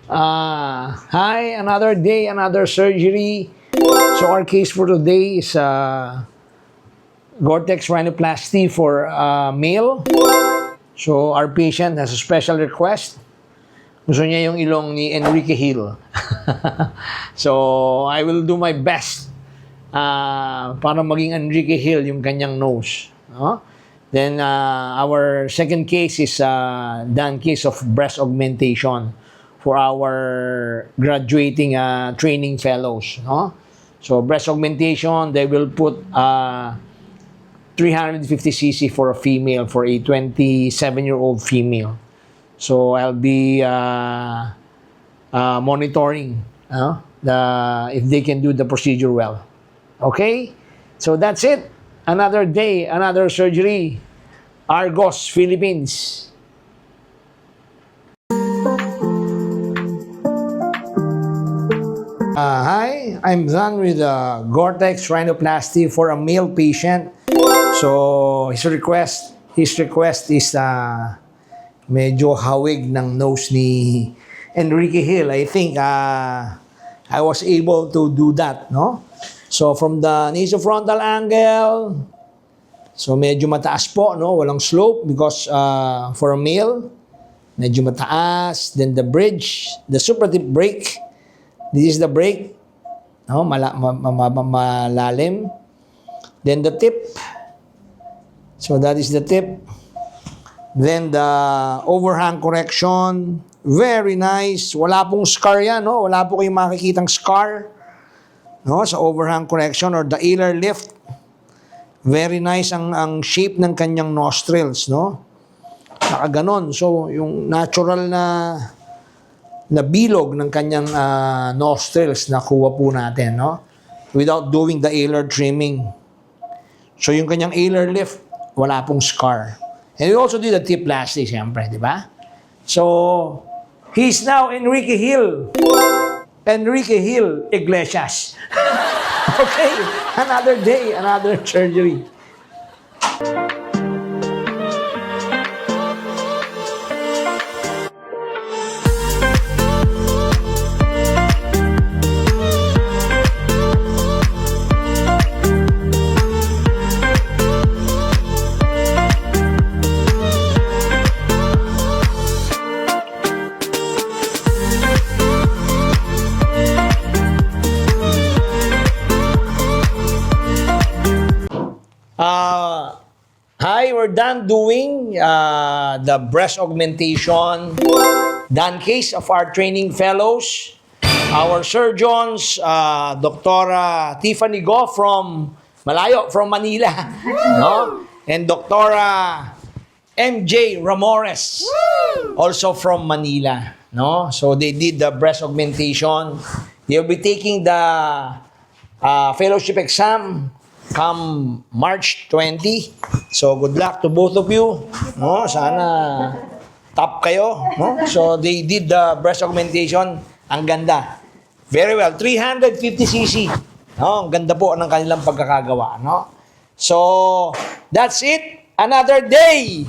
Hi, another day, another surgery. So our case for today is Gore-Tex rhinoplasty for male. So our patient has a special request. Gusto niya yung ilong ni Enrique Hill. So I will do my best para maging Enrique Hill yung kanyang nose. No? Then our second case is done case of breast augmentation for our graduating training fellows. No? So breast augmentation, they will put 350cc for a female, for a 27-year-old female. So I'll be monitoring if they can do the procedure well. Okay? So that's it. Another day, another surgery. Argos, Philippines. Hi, I'm done with Gore-Tex rhinoplasty for a male patient. So his request is medyo hawig ng nose ni Enrique Hill. I think I was able to do that, no? So from the nasofrontal angle, so medyo mataas po, no? Walang slope because for a male, medyo mataas. Then the bridge, the supratip break. This is the break, no? Malalim. Then the tip. So that is the tip. Then the overhang correction, very nice. Wala pong scar yan, no? Wala po kayong makikitang scar, no? Sa overhang correction or the alar lift. Very nice ang shape ng kanyang nostrils, no? Nakaganon. So yung natural na bilog ng kanyang nostrils nakuha po natin, no? Without doing the alar trimming. So yung kanyang alar lift, wala pong scar. And we also did the tip plasty, siyempre, di ba? So, he's now Enrique Hill. Enrique Hill Iglesias. Okay, another day, another surgery. Hi, we're done doing the breast augmentation, done case of our training fellows. Our surgeons, Dr. Tiffany Go from Malayo, from Manila, no? And Dr. MJ Ramores, also from Manila, no? So they did the breast augmentation. They'll be taking the fellowship exam come March 20. So good luck to both of you, no? Sana top kayo, no? So they did the breast augmentation. Ang ganda. Very well. 350cc. No? Ang ganda po ng kanilang pagkakagawa, no? So that's it. Another day.